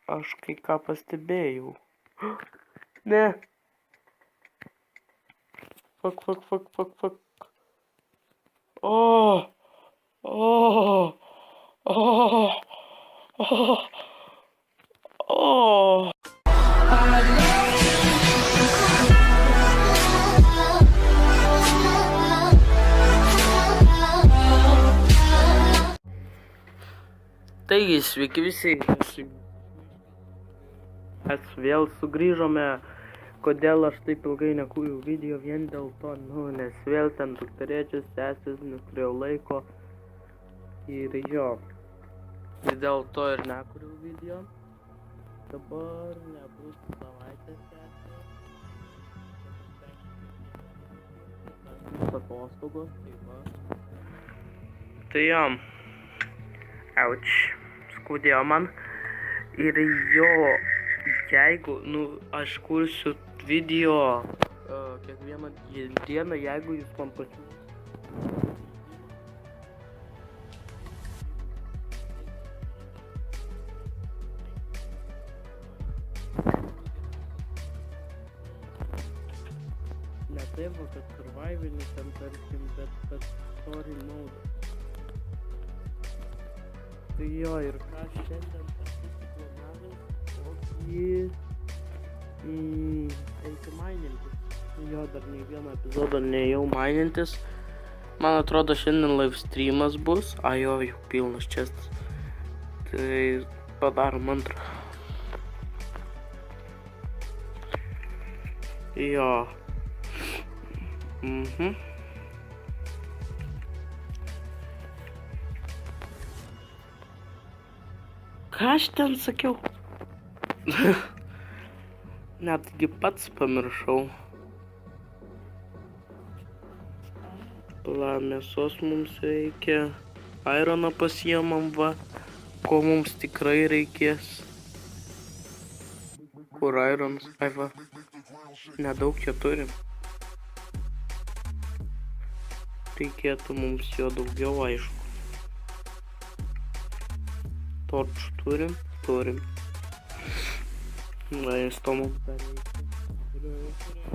aš kai ką pastebėjau. Ne. Fuck. O. Taigi, sveiki visi. Mes vėl sugrįžome. Kodėl aš taip ilgai nekūriau video, vien dėl to, nes vėl ten dukterėčias sesės, neturėjau laiko. Ir jo. Ir dėl to ir nekūriau video. Dabar nebus savaitės sesės. Atostogos, taip pat. Tai jo. Auč. Skaudėjo man. Ir jo. Jeigu, aš kursiu video kiekvieną dieną, jeigu jūs man pasiūlysite. Ne taip, kad survivalinis ten tarkim, bet story mode. Tai jo, ir ką šiandien pasiplanavęs, eiti mainintis. Jo, dar nei vieną epizodą neėjau mainintis. Man atrodo, šiandien live streamas bus. Jo, jau pilnas čestas. Tai padarom antrą. Jo. Ką aš ten sakiau? Netgi pats pamiršau. Mėsos mums reikia. Ironą pasiemam va. Ko mums tikrai reikės. Kur ironas? Ai va. Nedaug čia turim. Reikėtų mums jo daugiau, aišku. Torčų turim? Turim. Nes to mums dar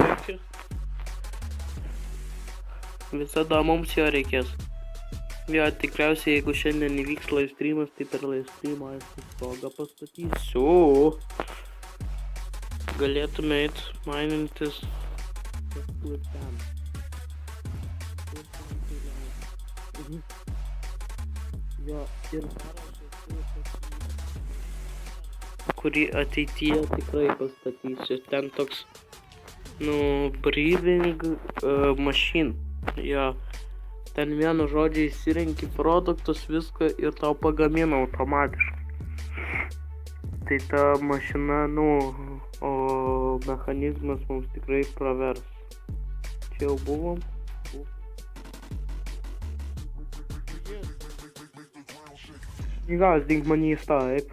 reikia. Visada mums jo reikės. Jo, tikriausiai, jeigu šiandien įvyks live streamas, tai per live streamą aišku stogą pastatysiu. Galėtume eit mainintis. Jo, ir kurį ateityje tikrai pastatysiu. Ten toks, breathing machine. Jo, ten vienu žodžiu įsirenki produktus, viską ir tau pagamina automatiškai. Tai ta mašina, o mechanizmas mums tikrai pravers. Čia jau buvom. Įgazdink mane į taip.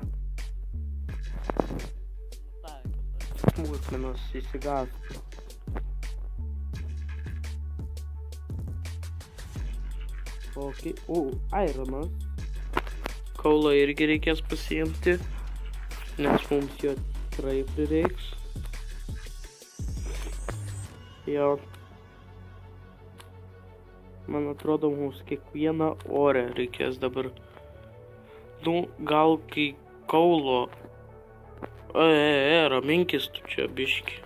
Smulkmenos įsigąstų. Ironas. Kaulą irgi reikės pasiimti, nes mums jo tikrai prireiks. Jo. Man atrodo, mums kiekvieną orę reikės dabar. Gal kai kaulo. Raminkis tu čia, biški.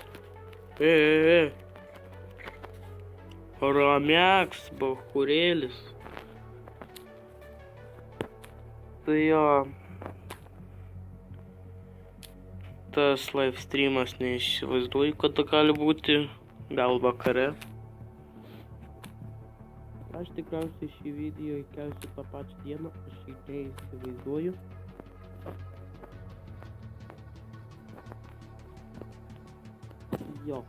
Ramiaks, bachurėlis. Tai jo. Tas live streamas neįsivaizduoju, kada gali būti. Gal vakare. Aš tikriausiai šį video įkelsiu tą pačią dieną, aš jį neįsivaizduoju. Jo.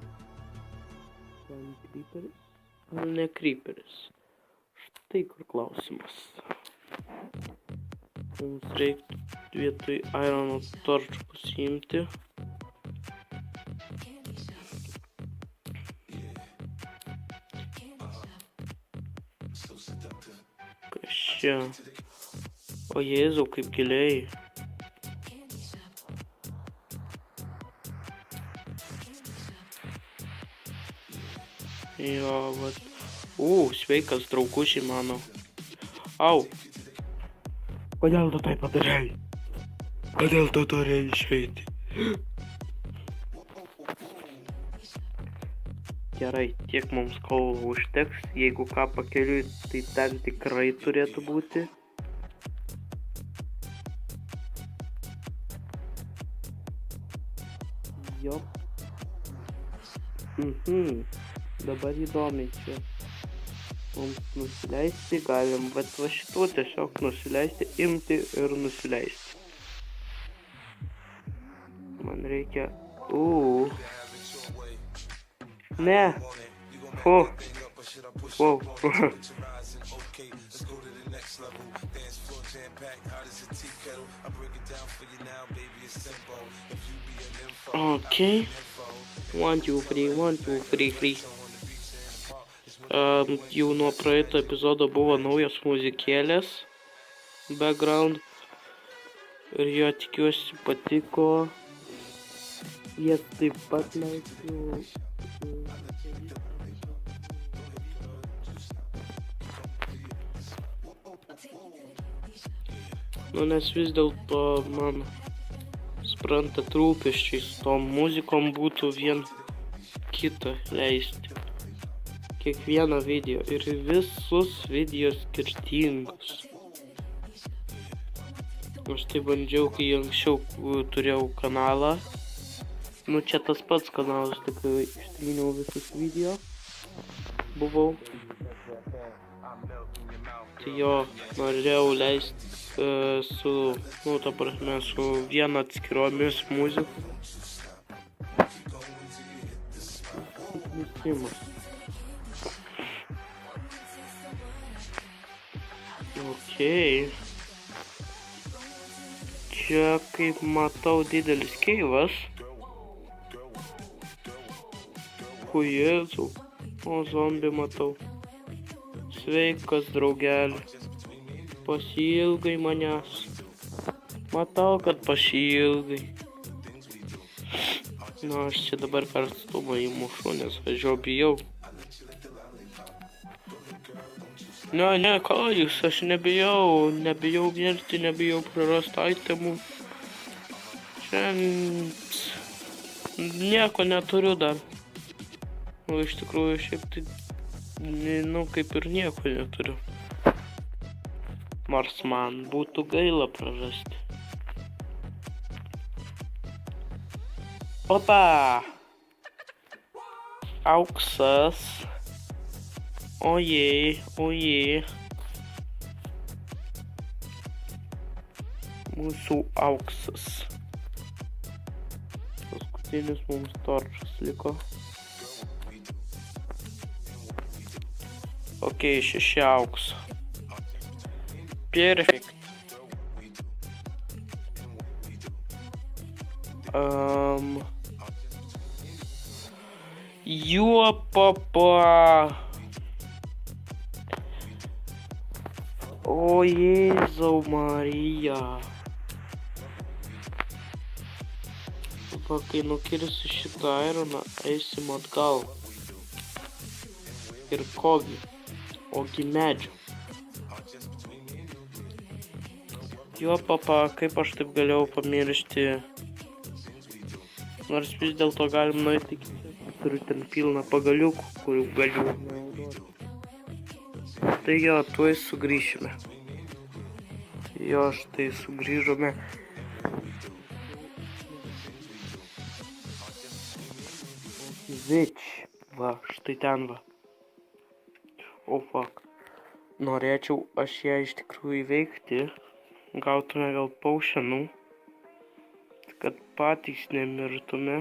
Creeperis? Ne creeperis. Štai kur klausimas. Mums reiktų vietoj irono torčų pasiimti. Kas čia? O Jėzau, kaip giliai. Jo, vat. Sveikas, draugužiai mano. Au. Kodėl tu tai padarai? Kodėl tu turi išeiti? Gerai, tiek mums kaulo užteks. Jeigu ką pakeliui, tai ten tikrai turėtų būti. Jo. Dabar įdomiai čia. Mums nusileisti galim, bet va šituo tiesiog nusileisti, imti ir nusileisti. Man reikia... Ne! Okay. 1, 2, 3, 1, 2, 3, 3. Jau nuo praeito epizodo buvo naujos muzikėlės background ir jo tikiuosi patiko. Jas taip pat leisiu. Nes vis dėlto man suprantat rūpesčiai su tom muzikom būtų vien kitą leisti. Kiekvieną video ir visus video skirtingus. Aš tai bandžiau, kai anksčiau turėjau kanalą. Čia tas pats kanalas, tik ištryniau visus video. Buvau. Tai jo, norėjau leisti su viena atskiromis muzikos. Okay. Čia, kaip matau, didelis keivas. Jėzau, zombį matau. Sveikas, draugelį. Pasiilgai manęs. Matau, kad pasiilgai. Aš čia dabar per atstumą įmušu, nes važiuoju bijau. Ne, ką jūs, aš nebijau mirti, nebijau prarasti itemų. Čia nieko neturiu dar. Iš tikrųjų, šiaip tai, kaip ir nieko neturiu. Nors man būtų gaila prarasti. Opa! Auksas. Ojei. Mūsų auksas. Paskutinis mums torčas liko. Ok, 6 aukso. Perfect. Papa. O Jėzau Marija. Kai nukirsiu šitą ironą, eisim atgal. Ir kogi? Ogi medžio. Jo, papa, kaip aš taip galėjau pamiršti. Nors vis dėlto galim nueiti iki čia. Turiu ten pilną pagaliukų, kurių galiu naudoti. Tai jo, tuoj sugrįšime. Jo, štai sugrįžome. Vič. Va, štai ten va. O, fuck. Norėčiau aš ją iš tikrųjų įveikti. Gautume gal potionų. Kad patys nemirtume.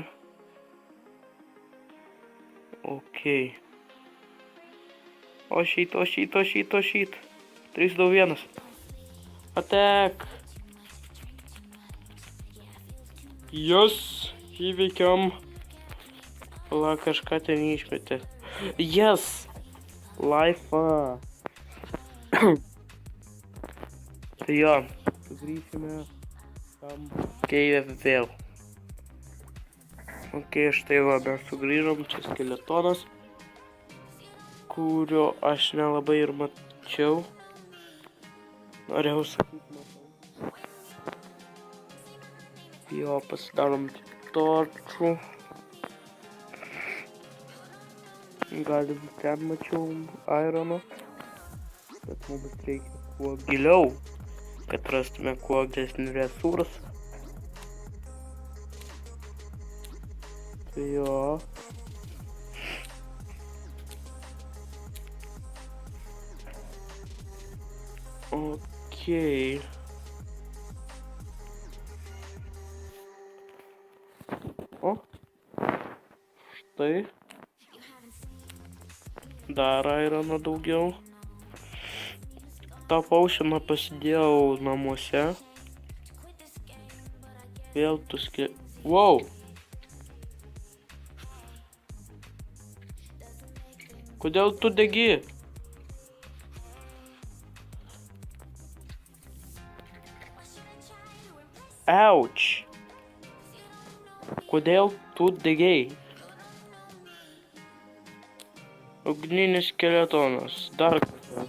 Ok. O šit. 3, 2, 1. Attack. Jos, įveikiam. Pala, kažką ten išmetė. Yes. Life'ą. Tai jo, sugrįšime tam keivę vėl. Ok, štai va, mes sugrįžom, čia skeletonas. kurio aš nelabai ir mačiau. Norėjau sakyti, matau. Jo, pasidarom torčų. Galim ten mačiau irono. Bet mums reikia kuo giliau, kad rastume kuo didesnį resursą. Tai jo. Okei. O. Štai. Dar irono daugiau. Tą paušiną pasidėjau namuose. Vėl Wow! Kodėl tu degi? Ouch! Kodėl tu degiai? Ugninis skeletonas. Dar kartą.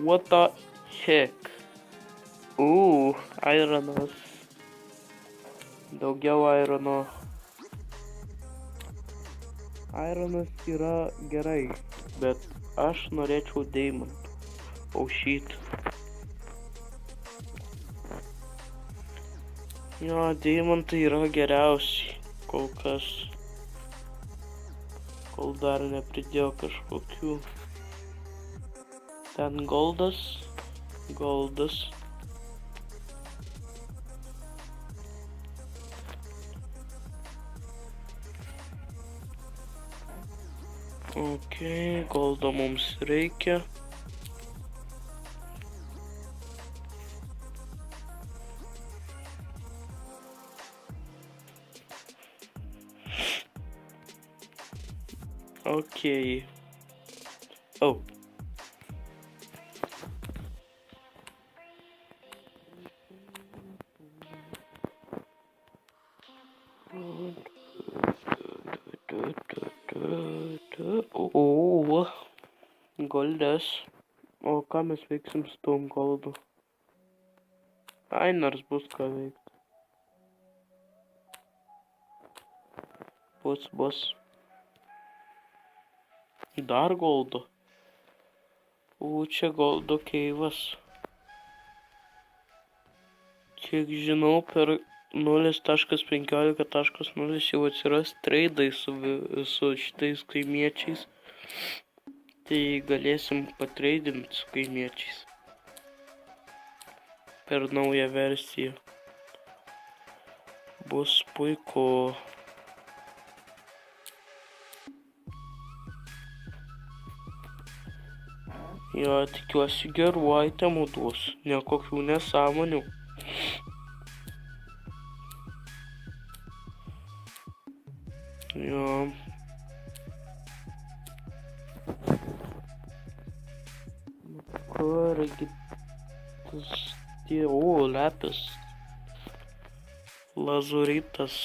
What the heck? Ironas. Daugiau irono. Ironas yra gerai, bet aš norėčiau deimantų. Paušyt. Jo, deimantai yra geriausiai. Kol kas. Kol dar nepridėjo kažkokių. Ten goldas. Okei, goldo mums reikia. Okei. Oh. Goldas. O ką mes veiksim su tom goldu? Ai, nors bus ką veikti. Bus. Dar goldo. Čia goldo keivas. Kiek žinau, per 0.15.0 jau atsiras treidai su šitais kaimiečiais. Tai galėsim patreidinti su kaimiečiais. Per naują versiją. Bus puiku. Jo, tikiuosi gerų itemų duos, ne kokių nesąmonių. Jo. Kurgi tas tie, lepis. Lazuritas.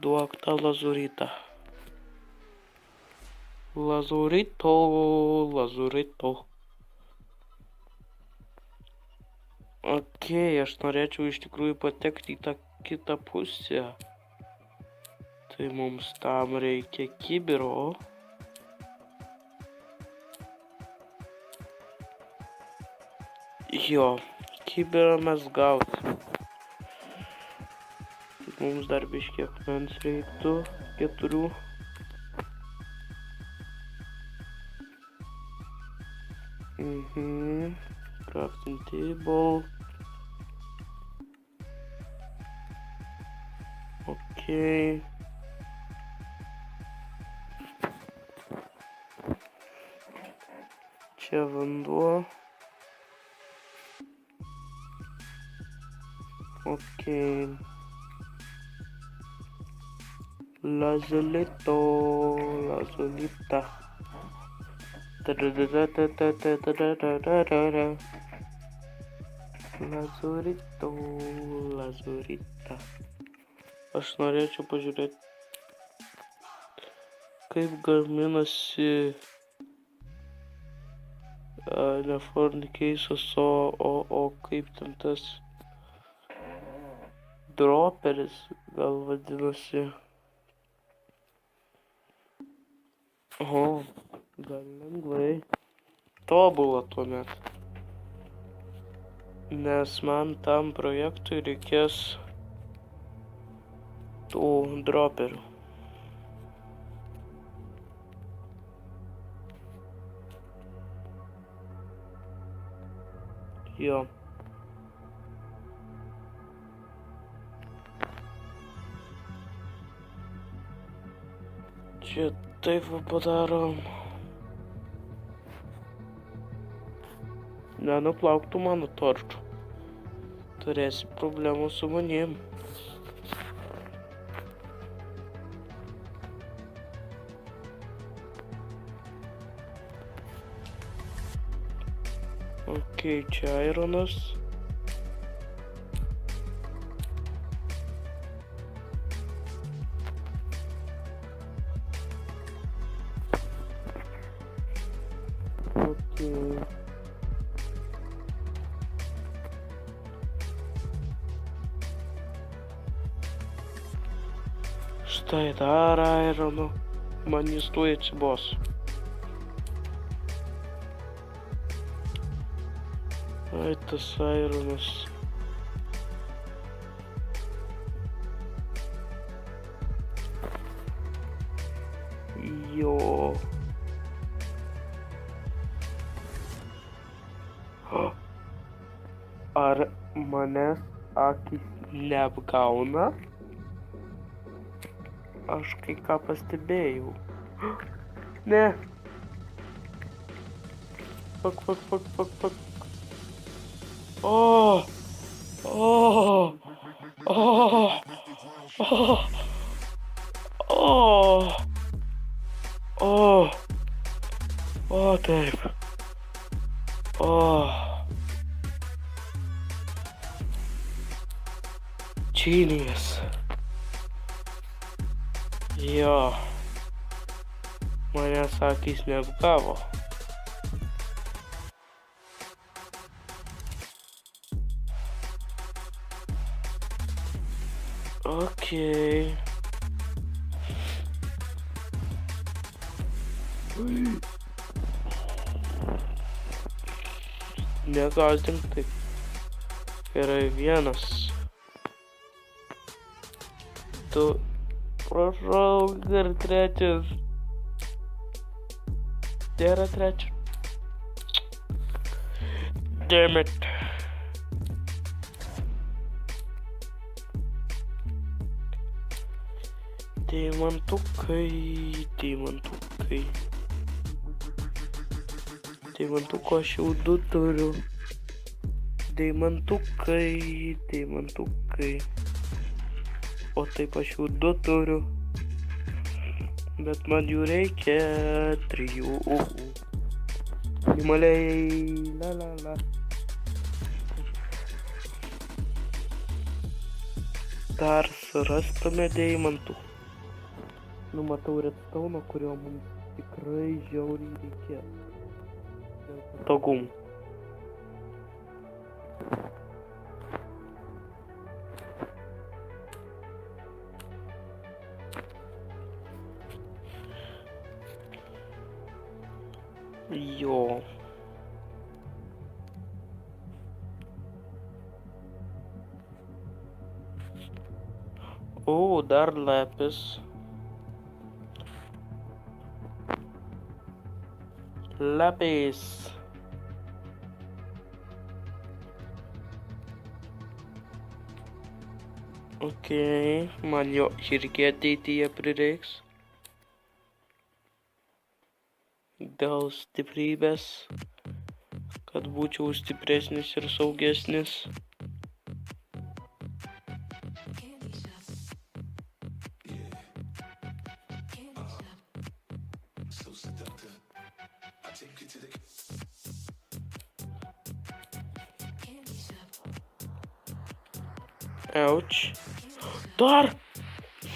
Duok tą lazuritą. Lazurito. Okei, aš norėčiau iš tikrųjų patekti į tą kitą pusę. Tai mums tam reikia kibiro. Jo, kibirą mes gausim. Mums dar biškiek akmens reiktų 4. Crafting table. Okei. Čia vanduo. Okei. Lazulita. Lazurito, lazurita. Aš norėčiau pažiūrėti, kaip gaminasi ne fornicase'as, o kaip ten tas droperis gal vadinasi. Oho, gal lengvai. Tobula tuomet. Nes man tam projektui reikės tų droperių. Jo. Čia taip va padarom. Nenuplauktų mano torčių. Turėsi problemų su manim. Ok, čia ironas. Ok. Štai dar irono. Man jis tuoj atsibos. Ai, tas ironas. Jo. Ar manęs akys neapgauna? Aš kai ką pastebėjau. Ne. Fuck. Oh! Oh! Oh! Oh! Oh! Oh! Oh, taip. Oh! Genius. Jo. Manęs akys neapgavo. Okay. Negąsdink taip. Yra vienas. Tu, prašau, dar trečias. Nėra trečio. Damn it. Deimantuko aš jau 2 turiu. Deimantukai. O taip aš jau 2 turiu. Bet man jų reikia 3. Minimaliai. La. Dar surastume deimantų. Numatau redstone, kurio mums tikrai žiauriai reikės. Dėl patogumų. Jo. O, dar lapis. Lapis. Ok, man jo irgi ateityje prireiks. Dėl stiprybės, kad būčiau stipresnis ir saugesnis. Ouch. Dar!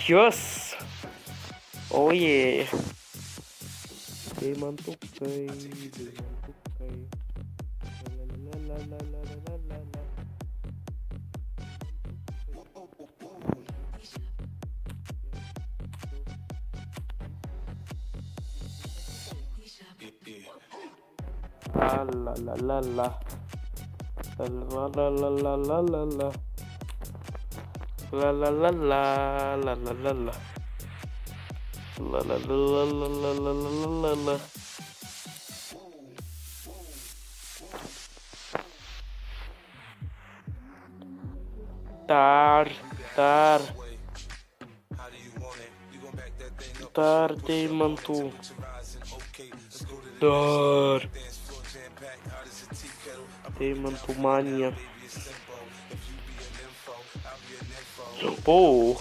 Yes! Oh yeah! Deimantukai, deimantukai. La la la la la la la la. La la la la la. La la la la la la la la. La la la la la la la la. La la la la la la la la la la. Dar, dar. Dar deimantų. Dar. Deimantų manija. O.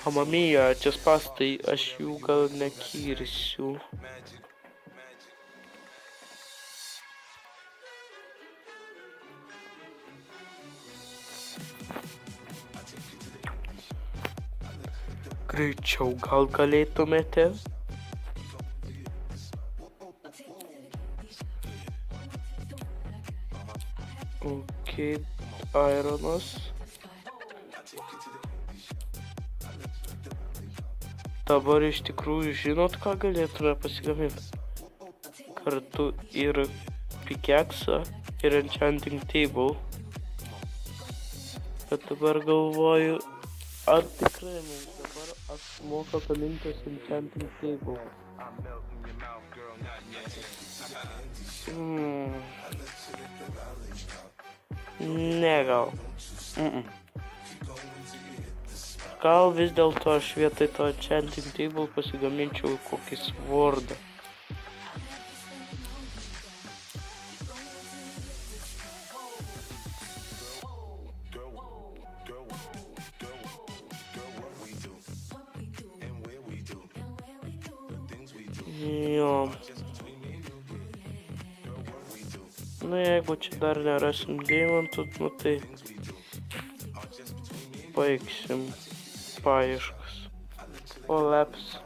Mamma mia, čia spąstai, aš jų gal nekirsiu. Greičiau gal galėtumėte? Ok, ironas. Dabar iš tikrųjų žinot, ką galėtume pasigaminti? Kartu ir pickaxe, ir enchanting table. Bet dabar galvoju, ar tikrai mums dabar apsimoka gamintis enchanting table. Ne gal. Gal vis dėlto aš vietoj to enchanting table pasigaminčiau kokį swordą. Jo. Na jeigu čia dar nerasim deimantų, nu tai baigsim paieškas. O leps.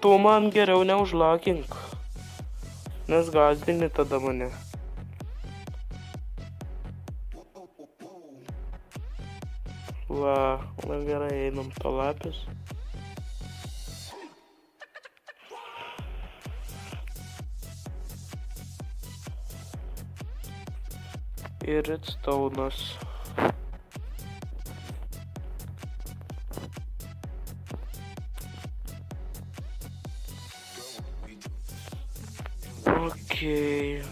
Tu man geriau neužlakink, nes gazdini tada mane. Va, gerai, einam to lapis. Ir redstone'as. Okay.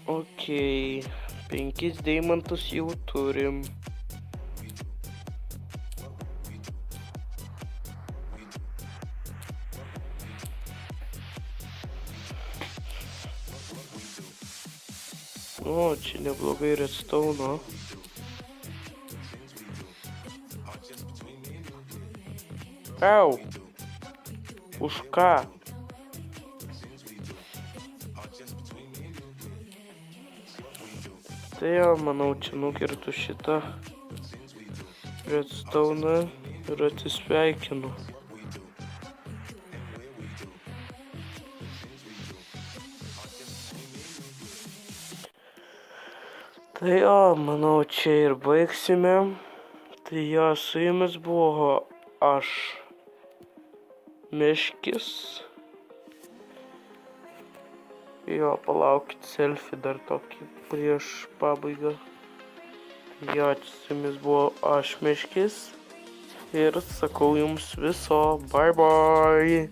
Okay. 5 deimantus jau turim. O, čia neblogai redstone'o. Au! Už ką? Tai jau, manau, čia nukirtu šitą redstone'ą ir atsisveikinu. Tai jo, manau, čia ir baigsime. Tai jo, su jumis buvo aš, Meškis. Jo, palaukit selfie dar tokį prieš pabaigą. Jo, su jumis buvo aš, Meškis. Ir sakau jums viso, bye bye.